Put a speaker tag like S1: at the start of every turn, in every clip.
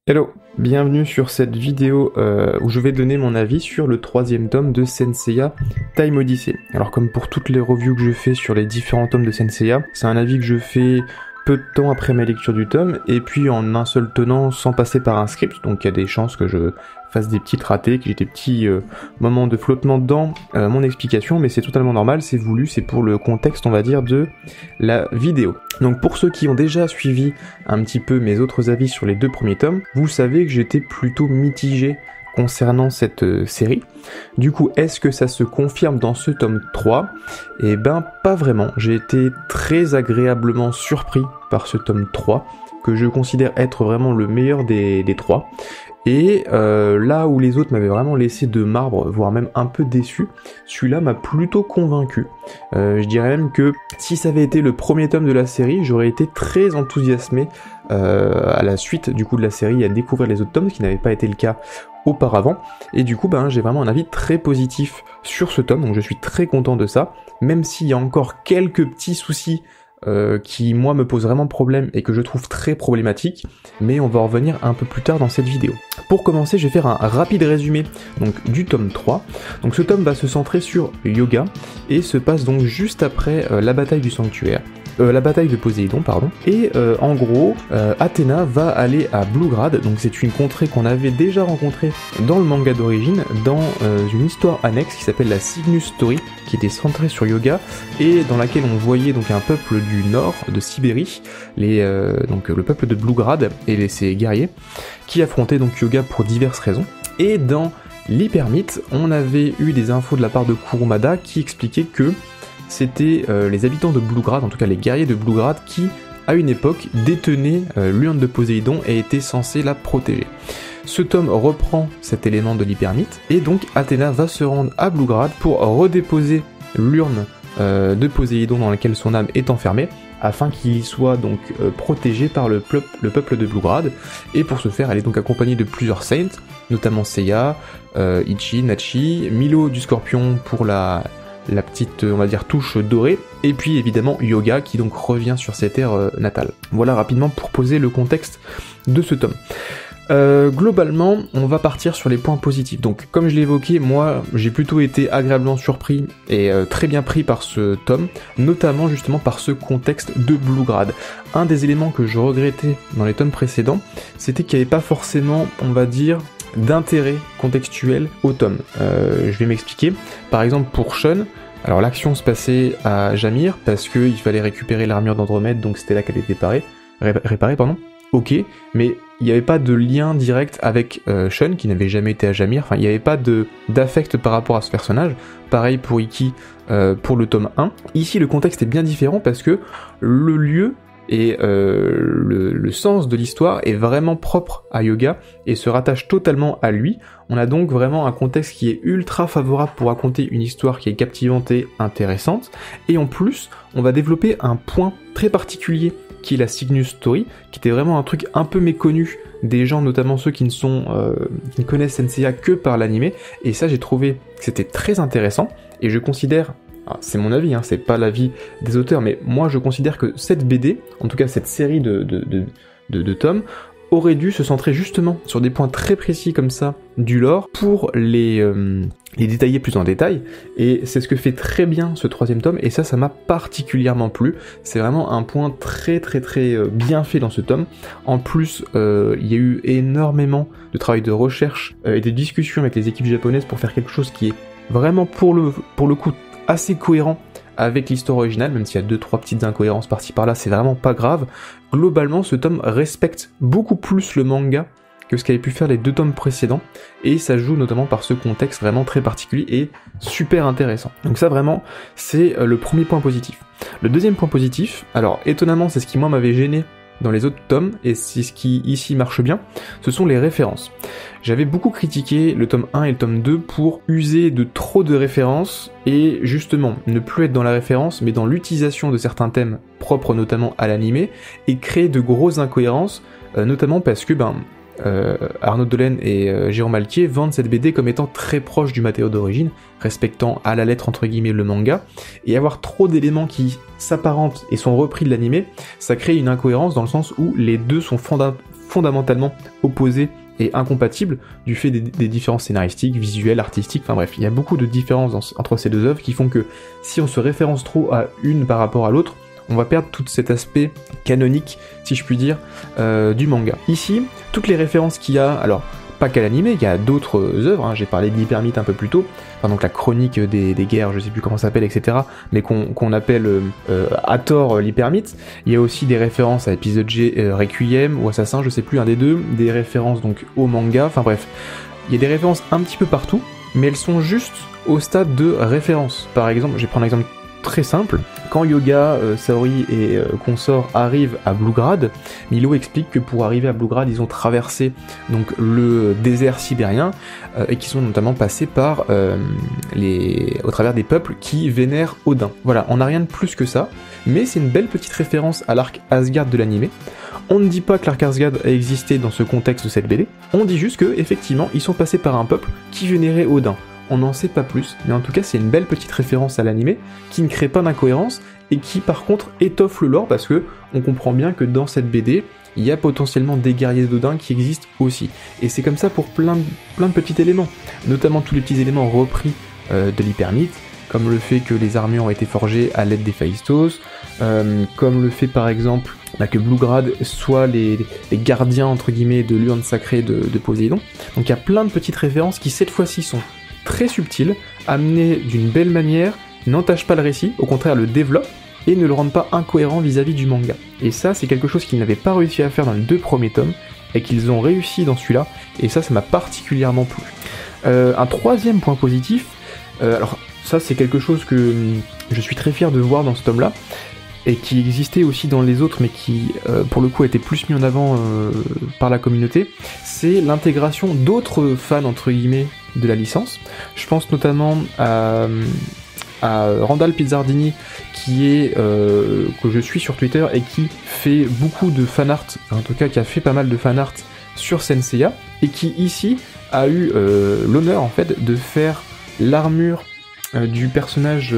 S1: Hello, bienvenue sur cette vidéo où je vais donner mon avis sur le troisième tome de Saint Seiya Time Odyssey. Alors comme pour toutes les reviews que je fais sur les différents tomes de Saint Seiya, c'est un avis que je fais peu de temps après ma lecture du tome, et puis en un seul tenant sans passer par un script, donc il y a des chances que je fasse des petits ratés, que j'ai des petits moments de flottement dans mon explication, mais c'est totalement normal, c'est voulu, c'est pour le contexte on va dire de la vidéo. Donc pour ceux qui ont déjà suivi un petit peu mes autres avis sur les deux premiers tomes, vous savez que j'étais plutôt mitigé concernant cette série. Du coup, est-ce que ça se confirme dans ce tome 3 ? Eh ben, pas vraiment. J'ai été très agréablement surpris par ce tome 3, que je considère être vraiment le meilleur des trois. Et là où les autres m'avaient vraiment laissé de marbre, voire même un peu déçu, celui-là m'a plutôt convaincu. Je dirais même que si ça avait été le premier tome de la série, j'aurais été très enthousiasmé à la suite du coup de la série à découvrir les autres tomes, ce qui n'avait pas été le cas auparavant, et du coup j'ai vraiment un avis très positif sur ce tome, donc je suis très content de ça, même s'il y a encore quelques petits soucis qui moi me posent vraiment problème et que je trouve très problématiques, mais on va en revenir un peu plus tard dans cette vidéo. Pour commencer, je vais faire un rapide résumé donc du tome 3. Donc ce tome va se centrer sur Yoga et se passe donc juste après la bataille du sanctuaire. La bataille de Poséidon, pardon, et en gros, Athéna va aller à Bluegrad, donc c'est une contrée qu'on avait déjà rencontrée dans le manga d'origine, dans une histoire annexe qui s'appelle la Cygnus Story, qui était centrée sur Yoga, et dans laquelle on voyait donc un peuple du nord de Sibérie, donc le peuple de Bluegrad et ses guerriers, qui affrontaient donc Yoga pour diverses raisons, et dans l'Hypermythe, on avait eu des infos de la part de Kurumada qui expliquaient que c'était les habitants de Bluegrad, en tout cas les guerriers de Bluegrad, qui, à une époque, détenaient l'urne de Poséidon et étaient censés la protéger. Ce tome reprend cet élément de l'Hypermythe, et donc Athéna va se rendre à Bluegrad pour redéposer l'urne de Poséidon dans laquelle son âme est enfermée, afin qu'il y soit donc protégé par le peuple de Bluegrad, et pour ce faire, elle est donc accompagnée de plusieurs saints, notamment Seiya, Ichi, Nachi, Milo du Scorpion pour la petite, on va dire, touche dorée, et puis évidemment Yoga qui donc revient sur ses terres natales. Voilà rapidement pour poser le contexte de ce tome. Globalement, on va partir sur les points positifs. Donc, comme je l'ai évoqué, moi, j'ai plutôt été agréablement surpris et très bien pris par ce tome, notamment justement par ce contexte de Bluegrad. Un des éléments que je regrettais dans les tomes précédents, c'était qu'il n'y avait pas forcément, on va dire, d'intérêt contextuel au tome. Je vais m'expliquer. Par exemple, pour Shun, alors l'action se passait à Jamir, parce qu'il fallait récupérer l'armure d'Andromède, donc c'était là qu'elle était réparée, pardon. Ok, mais il n'y avait pas de lien direct avec Shun, qui n'avait jamais été à Jamir, enfin il n'y avait pas d'affect par rapport à ce personnage. Pareil pour Ikki pour le tome 1. Ici le contexte est bien différent parce que le lieu et le sens de l'histoire est vraiment propre à Yoga et se rattache totalement à lui. On a donc vraiment un contexte qui est ultra favorable pour raconter une histoire qui est captivante et intéressante, et en plus on va développer un point très particulier qui est la Cygnus Story, qui était vraiment un truc un peu méconnu des gens, notamment ceux qui ne connaissent Saint Seiya que par l'anime, et ça j'ai trouvé que c'était très intéressant, et je considère, c'est mon avis, c'est pas l'avis des auteurs, mais moi je considère que cette BD, en tout cas cette série de tomes, aurait dû se centrer justement sur des points très précis comme ça du lore pour les détailler plus en détail, et c'est ce que fait très bien ce troisième tome, et ça m'a particulièrement plu. C'est vraiment un point très bien fait dans ce tome. En plus, il y a eu énormément de travail de recherche et de discussions avec les équipes japonaises pour faire quelque chose qui est vraiment pour le coup assez cohérent avec l'histoire originale, même s'il y a 2-3 petites incohérences par-ci par-là, c'est vraiment pas grave. Globalement, ce tome respecte beaucoup plus le manga que ce qu'avaient pu faire les 2 tomes précédents, et ça joue notamment par ce contexte vraiment très particulier et super intéressant. Donc ça vraiment, c'est le premier point positif. Le deuxième point positif, alors étonnamment c'est ce qui moi m'avait gêné dans les autres tomes, et c'est ce qui ici marche bien, ce sont les références. J'avais beaucoup critiqué le tome 1 et le tome 2 pour user de trop de références, et justement ne plus être dans la référence, mais dans l'utilisation de certains thèmes propres notamment à l'anime, et créer de grosses incohérences, notamment parce que Arnaud Delaine et Jérôme Alquier vendent cette BD comme étant très proche du matériau d'origine, respectant à la lettre entre guillemets le manga, et avoir trop d'éléments qui s'apparentent et sont repris de l'anime, ça crée une incohérence dans le sens où les deux sont fondamentalement opposés et incompatibles du fait des différences scénaristiques, visuelles, artistiques, enfin bref, il y a beaucoup de différences entre ces deux œuvres qui font que si on se référence trop à une par rapport à l'autre, on va perdre tout cet aspect canonique, si je puis dire, du manga. Ici, toutes les références qu'il y a, alors pas qu'à l'anime, il y a d'autres œuvres, hein, j'ai parlé de l'Hypermite un peu plus tôt, enfin donc la chronique des guerres, je sais plus comment ça s'appelle, etc., mais qu'on appelle à tort l'Hypermite. Il y a aussi des références à épisode G, Requiem ou Assassin, je sais plus, un des deux, des références donc au manga, enfin bref, il y a des références un petit peu partout, mais elles sont juste au stade de référence. Par exemple, je vais prendre un exemple très simple, quand Yoga, Saori et consorts arrivent à Bluegrad, Milo explique que pour arriver à Bluegrad, ils ont traversé donc le désert sibérien et qu'ils sont notamment passés par au travers des peuples qui vénèrent Odin. Voilà, on n'a rien de plus que ça, mais c'est une belle petite référence à l'arc Asgard de l'anime. On ne dit pas que l'arc Asgard a existé dans ce contexte de cette BD, on dit juste que effectivement ils sont passés par un peuple qui vénérait Odin. On n'en sait pas plus, mais en tout cas c'est une belle petite référence à l'anime qui ne crée pas d'incohérence et qui par contre étoffe le lore parce que on comprend bien que dans cette BD il y a potentiellement des guerriers d'Odin qui existent aussi. Et c'est comme ça pour plein de petits éléments, notamment tous les petits éléments repris de l'Hypermite, comme le fait que les armures ont été forgées à l'aide des Phaistos, comme le fait par exemple que Bluegrad soit les gardiens entre guillemets de l'urne sacrée de Poséidon. Donc il y a plein de petites références qui cette fois-ci sont très subtil, amené d'une belle manière, n'entache pas le récit, au contraire le développe, et ne le rende pas incohérent vis-à-vis du manga. Et ça, c'est quelque chose qu'ils n'avaient pas réussi à faire dans les 2 premiers tomes, et qu'ils ont réussi dans celui-là, et ça m'a particulièrement plu. Un troisième point positif, alors ça c'est quelque chose que je suis très fier de voir dans ce tome-là, et qui existait aussi dans les autres, mais qui, pour le coup, a été plus mis en avant par la communauté, c'est l'intégration d'autres fans, entre guillemets, de la licence. Je pense notamment à Randall Pizzardini, qui est que je suis sur Twitter et qui fait beaucoup de fanart, en tout cas qui a fait pas mal de fanart sur Senseiya, et qui ici a eu l'honneur en fait de faire l'armure du personnage,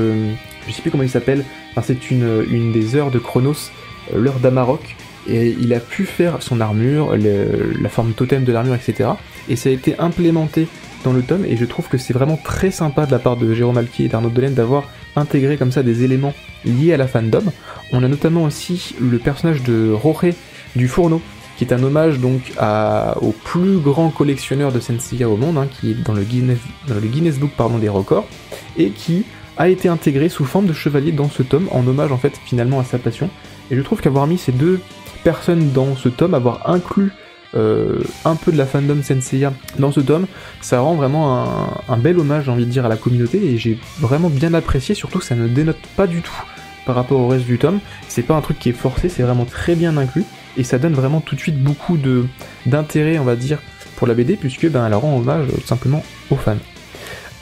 S1: je sais plus comment il s'appelle, enfin, c'est une des heures de Chronos, l'heure d'Amarok, et il a pu faire son armure, la forme totem de l'armure, etc. Et ça a été implémenté dans le tome, et je trouve que c'est vraiment très sympa de la part de Jérôme Alquier et d'Arnaud Delaine d'avoir intégré comme ça des éléments liés à la fandom. On a notamment aussi le personnage de Roré du Fourneau, qui est un hommage donc au plus grand collectionneur de Senseiya au monde, hein, qui est dans le Guinness Book des records, et qui a été intégré sous forme de chevalier dans ce tome, en hommage en fait finalement à sa passion. Et je trouve qu'avoir mis ces 2 personnes dans ce tome, avoir inclus un peu de la fandom Senseiya dans ce tome, ça rend vraiment un bel hommage, j'ai envie de dire, à la communauté, et j'ai vraiment bien apprécié, surtout que ça ne dénote pas du tout par rapport au reste du tome. C'est pas un truc qui est forcé, c'est vraiment très bien inclus, et ça donne vraiment tout de suite beaucoup d'intérêt, on va dire, pour la BD, puisque elle rend hommage tout simplement aux fans.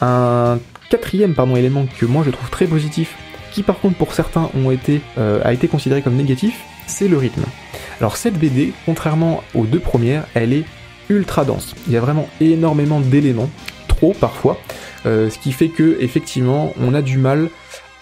S1: Un quatrième élément que moi je trouve très positif, qui par contre pour certains a été considéré comme négatif, c'est le rythme. Alors cette BD, contrairement aux 2 premières, elle est ultra dense. Il y a vraiment énormément d'éléments, trop parfois, ce qui fait que effectivement on a du mal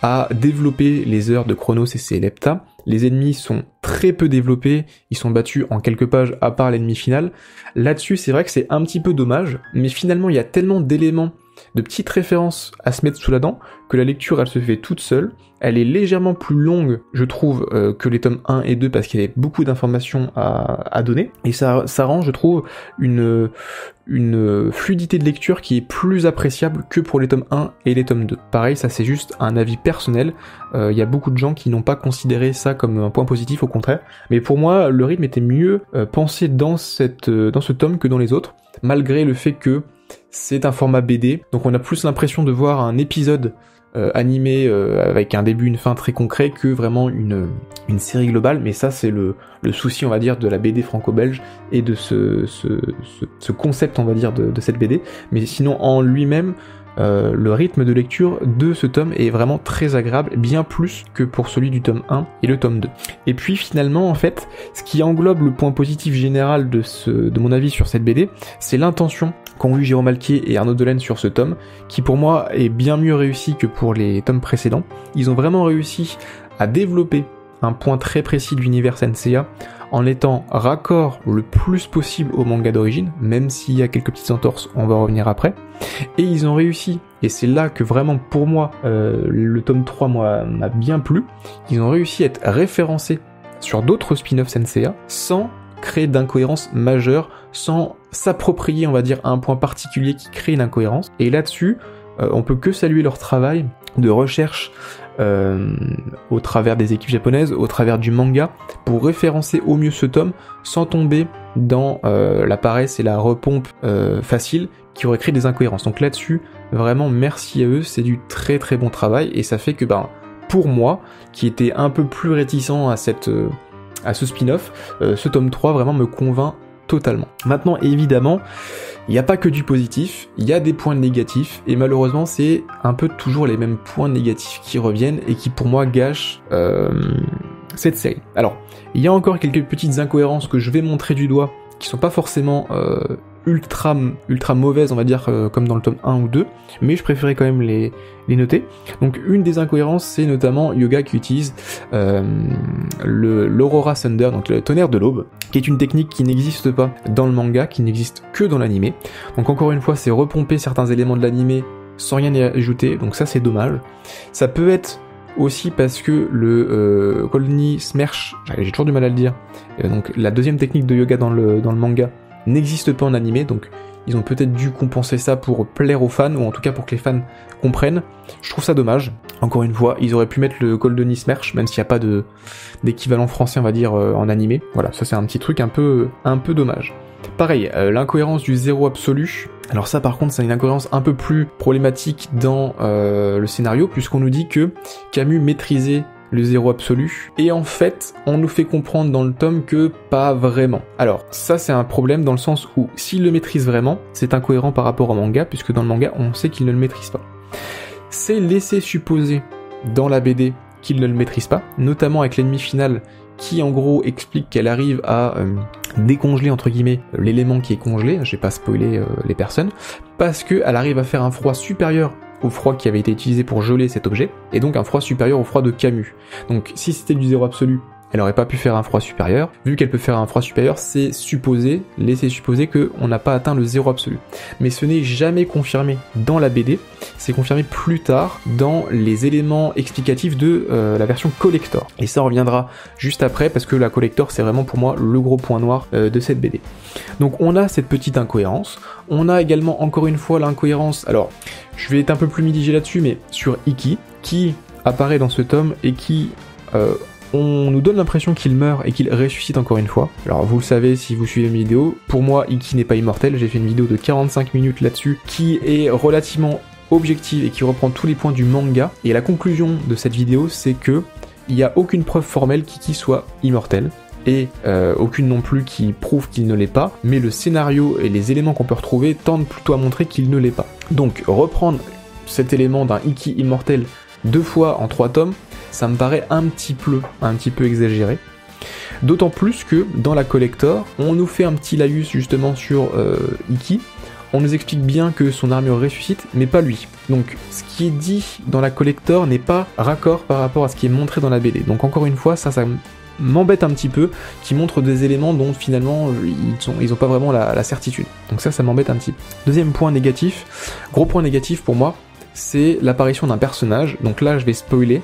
S1: à développer les heures de Chronos et ses Lepta. Les ennemis sont très peu développés, ils sont battus en quelques pages à part l'ennemi final. Là-dessus c'est vrai que c'est un petit peu dommage, mais finalement il y a tellement d'éléments, de petites références à se mettre sous la dent, que la lecture elle se fait toute seule. Elle est légèrement plus longue, je trouve, que les tomes 1 et 2, parce qu'il y a beaucoup d'informations à donner, et ça rend, je trouve, une fluidité de lecture qui est plus appréciable que pour les tomes 1 et les tomes 2. Pareil, ça c'est juste un avis personnel, il y a beaucoup de gens qui n'ont pas considéré ça comme un point positif, au contraire, mais pour moi, le rythme était mieux pensé dans ce tome que dans les autres, malgré le fait que c'est un format BD, donc on a plus l'impression de voir un épisode animé avec un début, une fin très concret, que vraiment une série globale, mais ça c'est le souci, on va dire, de la BD franco-belge et de ce concept, on va dire, de cette BD, mais sinon en lui-même, le rythme de lecture de ce tome est vraiment très agréable, bien plus que pour celui du tome 1 et le tome 2. Et puis finalement, en fait, ce qui englobe le point positif général de mon avis sur cette BD, c'est l'intention qu'ont eu Jérôme Alquier et Arnaud Delaine sur ce tome, qui pour moi est bien mieux réussi que pour les tomes précédents. Ils ont vraiment réussi à développer un point très précis de l'univers Senseiya, en étant raccord le plus possible au manga d'origine, même s'il y a quelques petites entorses, on va revenir après. Et ils ont réussi, et c'est là que vraiment pour moi, le tome 3 m'a bien plu, ils ont réussi à être référencés sur d'autres spin-off Senseiya, sans créer d'incohérence majeure, sans s'approprier, on va dire, un point particulier qui crée une incohérence. Et là-dessus, on peut que saluer leur travail de recherche au travers des équipes japonaises, au travers du manga, pour référencer au mieux ce tome, sans tomber dans la paresse et la repompe facile qui aurait créé des incohérences. Donc là-dessus, vraiment merci à eux, c'est du très très bon travail, et ça fait que pour moi, qui était un peu plus réticent à ce spin-off, ce tome 3 vraiment me convainc totalement. Maintenant, évidemment, il n'y a pas que du positif, il y a des points négatifs, et malheureusement, c'est un peu toujours les mêmes points négatifs qui reviennent et qui, pour moi, gâchent cette série. Alors, il y a encore quelques petites incohérences que je vais montrer du doigt, qui sont pas forcément ultra mauvaises, on va dire, comme dans le tome 1 ou 2, mais je préférais quand même les noter. Donc une des incohérences, c'est notamment Yoga qui utilise l'Aurora Thunder, donc le tonnerre de l'aube, qui est une technique qui n'existe pas dans le manga, qui n'existe que dans l'animé. Donc encore une fois, c'est repomper certains éléments de l'animé sans rien y ajouter, donc ça c'est dommage. Ça peut être aussi parce que le Goldny Smersh, j'ai toujours du mal à le dire, donc la deuxième technique de yoga dans le manga n'existe pas en animé, donc ils ont peut-être dû compenser ça pour plaire aux fans, ou en tout cas pour que les fans comprennent. Je trouve ça dommage. Encore une fois, ils auraient pu mettre le Goldny Smersh, même s'il n'y a pas d'équivalent français, on va dire, en animé. Voilà, ça c'est un petit truc un peu dommage. Pareil, l'incohérence du zéro absolu. Alors ça par contre c'est une incohérence un peu plus problématique dans le scénario, puisqu'on nous dit que Camus maîtrisait le zéro absolu, et en fait on nous fait comprendre dans le tome que pas vraiment. Alors ça c'est un problème dans le sens où s'il le maîtrise vraiment, c'est incohérent par rapport au manga, puisque dans le manga on sait qu'il ne le maîtrise pas. C'est laissé supposer dans la BD qu'il ne le maîtrise pas, notamment avec l'ennemi final qui en gros explique qu'elle arrive à décongeler entre guillemets l'élément qui est congelé, je vais pas spoiler les personnes, parce qu'elle arrive à faire un froid supérieur au froid qui avait été utilisé pour geler cet objet, et donc un froid supérieur au froid de Camus. Donc si c'était du zéro absolu, elle aurait pas pu faire un froid supérieur. Vu qu'elle peut faire un froid supérieur, c'est supposé, laisser supposer qu'on n'a pas atteint le zéro absolu. Mais ce n'est jamais confirmé dans la BD, c'est confirmé plus tard dans les éléments explicatifs de la version collector. Et ça reviendra juste après, parce que la collector c'est vraiment pour moi le gros point noir de cette BD. Donc on a cette petite incohérence, on a également encore une fois l'incohérence, alors je vais être un peu plus mitigé là-dessus, mais sur Ikki, qui apparaît dans ce tome et qui... on nous donne l'impression qu'il meurt et qu'il ressuscite encore une fois. Alors vous le savez si vous suivez mes vidéos, pour moi Ikki n'est pas immortel, j'ai fait une vidéo de 45 minutes là-dessus qui est relativement objective et qui reprend tous les points du manga, et la conclusion de cette vidéo c'est que il n'y a aucune preuve formelle qu'Ikki soit immortel, et aucune non plus qui prouve qu'il ne l'est pas, mais le scénario et les éléments qu'on peut retrouver tendent plutôt à montrer qu'il ne l'est pas. Donc reprendre cet élément d'un Ikki immortel 2 fois en 3 tomes, ça me paraît un petit peu exagéré. D'autant plus que dans la collector, on nous fait un petit laïus justement sur Ikki, on nous explique bien que son armure ressuscite, mais pas lui. Donc ce qui est dit dans la collector n'est pas raccord par rapport à ce qui est montré dans la BD. Donc encore une fois, ça m'embête un petit peu, qui montre des éléments dont finalement ils ont pas vraiment la certitude. Donc ça m'embête un petit peu. Deuxième point négatif, gros point négatif pour moi, c'est l'apparition d'un personnage. Donc là je vais spoiler,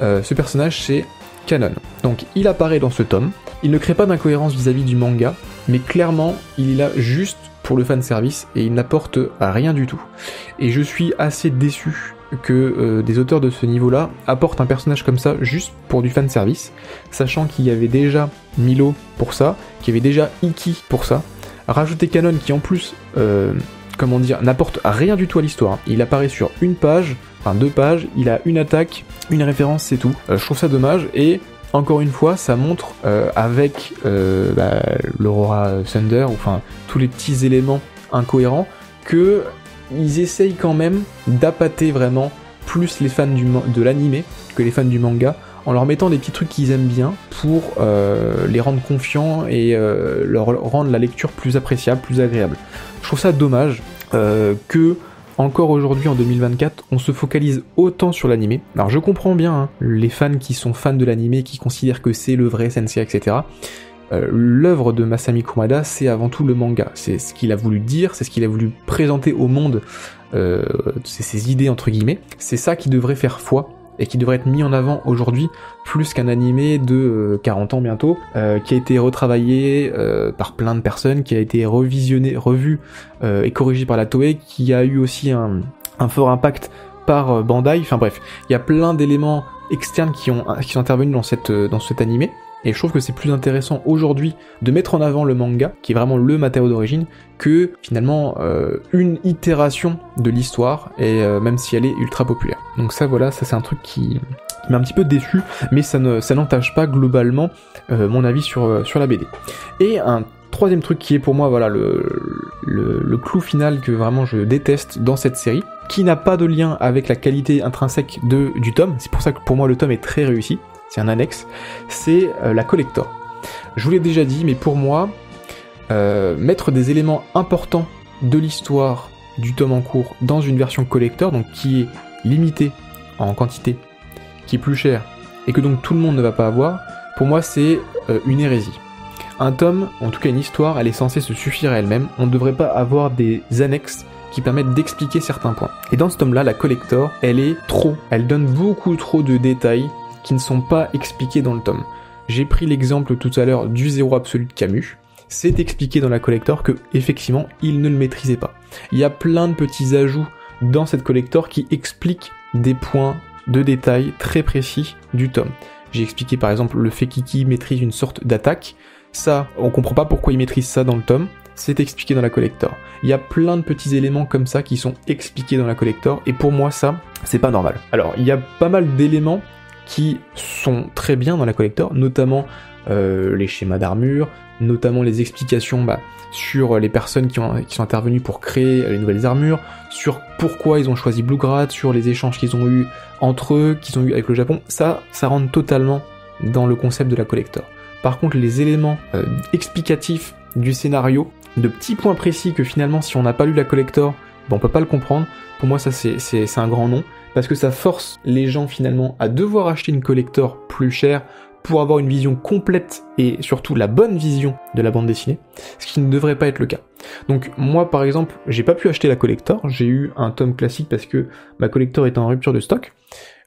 S1: ce personnage c'est Kanon. Donc il apparaît dans ce tome, il ne crée pas d'incohérence vis-à-vis du manga, mais clairement il est là juste pour le fanservice et il n'apporte rien du tout. Et je suis assez déçu que des auteurs de ce niveau-là apportent un personnage comme ça juste pour du fanservice, sachant qu'il y avait déjà Milo pour ça, qu'il y avait déjà Ikki pour ça. Rajouter Kanon qui en plus, n'apporte rien du tout à l'histoire. Il apparaît sur une page, enfin 2 pages, il a une attaque, une référence, c'est tout. Je trouve ça dommage, et encore une fois, ça montre avec l'Aurora Thunder, enfin tous les petits éléments incohérents, que ils essayent quand même d'appâter vraiment plus les fans de l'animé que les fans du manga, en leur mettant des petits trucs qu'ils aiment bien pour les rendre confiants et leur rendre la lecture plus appréciable, plus agréable. Je trouve ça dommage que encore aujourd'hui en 2024, on se focalise autant sur l'animé. Alors je comprends bien les fans qui sont fans de l'animé, qui considèrent que c'est le vrai Senseiya, etc. l'œuvre de Masami Kurumada, c'est avant tout le manga. C'est ce qu'il a voulu dire, c'est ce qu'il a voulu présenter au monde, c'est ses idées entre guillemets. C'est ça qui devrait faire foi et qui devrait être mis en avant aujourd'hui, plus qu'un animé de 40 ans bientôt, qui a été retravaillé par plein de personnes, qui a été revisionné, revu et corrigé par la Toei, qui a eu aussi un fort impact par Bandai. Enfin bref, il y a plein d'éléments externes qui sont intervenus dans cet animé. Et je trouve que c'est plus intéressant aujourd'hui de mettre en avant le manga, qui est vraiment le matériau d'origine, que finalement une itération de l'histoire, et même si elle est ultra populaire. Donc ça voilà, ça c'est un truc qui m'a un petit peu déçu, mais ça n'entache pas globalement mon avis sur la BD. Et un troisième truc qui est pour moi voilà le clou final que vraiment je déteste dans cette série, qui n'a pas de lien avec la qualité intrinsèque du tome, c'est pour ça que pour moi le tome est très réussi, c'est un annexe, c'est la collector. Je vous l'ai déjà dit, mais pour moi, mettre des éléments importants de l'histoire du tome en cours dans une version collector, donc qui est limitée en quantité, qui est plus chère, et que donc tout le monde ne va pas avoir, pour moi c'est une hérésie. Un tome, en tout cas une histoire, elle est censée se suffire à elle-même, on ne devrait pas avoir des annexes qui permettent d'expliquer certains points. Et dans ce tome-là, la collector, elle donne beaucoup trop de détails qui ne sont pas expliqués dans le tome. J'ai pris l'exemple tout à l'heure du zéro absolu de Camus, c'est expliqué dans la collector que, effectivement, il ne le maîtrisait pas. Il y a plein de petits ajouts dans cette collector qui expliquent des points de détail très précis du tome. J'ai expliqué par exemple le fait qu'Iki maîtrise une sorte d'attaque, ça, on comprend pas pourquoi il maîtrise ça dans le tome, c'est expliqué dans la collector. Il y a plein de petits éléments comme ça qui sont expliqués dans la collector, et pour moi ça, c'est pas normal. Alors, il y a pas mal d'éléments qui sont très bien dans la collector, notamment les schémas d'armure, notamment les explications sur les personnes qui sont intervenues pour créer les nouvelles armures, sur pourquoi ils ont choisi Bluegrad, sur les échanges qu'ils ont eu entre eux, qu'ils ont eu avec le Japon, ça rentre totalement dans le concept de la collector. Par contre, les éléments explicatifs du scénario, de petits points précis que finalement, si on n'a pas lu la collector, on peut pas le comprendre, pour moi ça c'est un grand non, parce que ça force les gens finalement à devoir acheter une collector plus chère pour avoir une vision complète et surtout la bonne vision de la bande dessinée, ce qui ne devrait pas être le cas. Donc moi par exemple, j'ai pas pu acheter la collector, j'ai eu un tome classique parce que ma collector était en rupture de stock.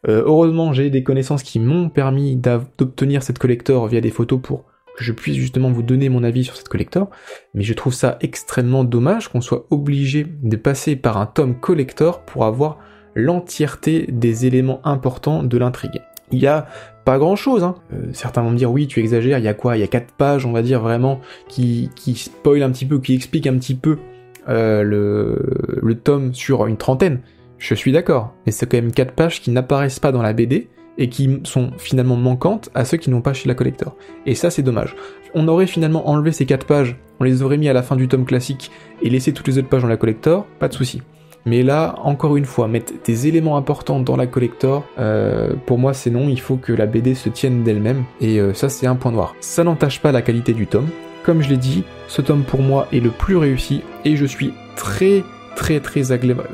S1: Heureusement j'ai des connaissances qui m'ont permis d'obtenir cette collector via des photos pour que je puisse justement vous donner mon avis sur cette collector, mais je trouve ça extrêmement dommage qu'on soit obligé de passer par un tome collector pour avoir l'entièreté des éléments importants de l'intrigue. Il y a pas grand chose, hein. Certains vont me dire oui tu exagères, il y a quoi ? Il y a 4 pages on va dire vraiment qui spoil un petit peu, qui explique un petit peu le tome sur une trentaine. Je suis d'accord, mais c'est quand même 4 pages qui n'apparaissent pas dans la BD et qui sont finalement manquantes à ceux qui n'ont pas acheté la collector. Et ça c'est dommage. On aurait finalement enlevé ces 4 pages, on les aurait mis à la fin du tome classique et laissé toutes les autres pages dans la collector, pas de souci. Mais là, encore une fois, mettre des éléments importants dans la collector, pour moi c'est non, il faut que la BD se tienne d'elle-même, et ça c'est un point noir. Ça n'entache pas la qualité du tome. Comme je l'ai dit, ce tome pour moi est le plus réussi, et je suis très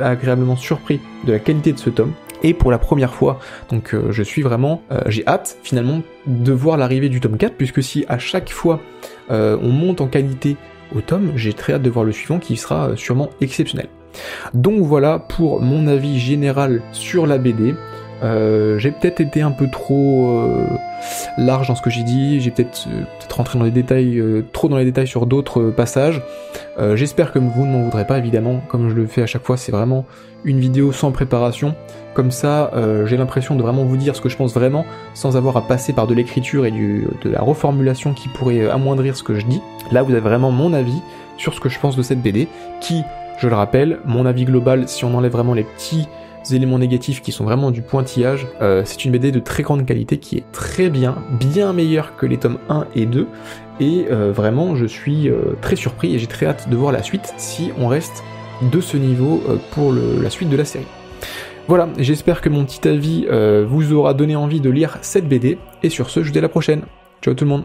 S1: agréablement surpris de la qualité de ce tome. Et pour la première fois, donc je suis vraiment, j'ai hâte finalement de voir l'arrivée du tome 4, puisque si à chaque fois on monte en qualité au tome, j'ai très hâte de voir le suivant qui sera sûrement exceptionnel. Donc voilà pour mon avis général sur la BD. J'ai peut-être été un peu trop large dans ce que j'ai dit, j'ai peut-être rentré dans les détails, trop dans les détails sur d'autres passages. J'espère que vous ne m'en voudrez pas évidemment, comme je le fais à chaque fois, c'est vraiment une vidéo sans préparation. Comme ça, j'ai l'impression de vraiment vous dire ce que je pense vraiment, sans avoir à passer par de l'écriture et de la reformulation qui pourrait amoindrir ce que je dis. Là, vous avez vraiment mon avis sur ce que je pense de cette BD, qui, je le rappelle, mon avis global, si on enlève vraiment les petits éléments négatifs qui sont vraiment du pointillage, c'est une BD de très grande qualité qui est très bien meilleure que les tomes 1 et 2, et vraiment je suis très surpris et j'ai très hâte de voir la suite si on reste de ce niveau pour la suite de la série. Voilà, j'espère que mon petit avis vous aura donné envie de lire cette BD, et sur ce, je vous dis à la prochaine. Ciao tout le monde.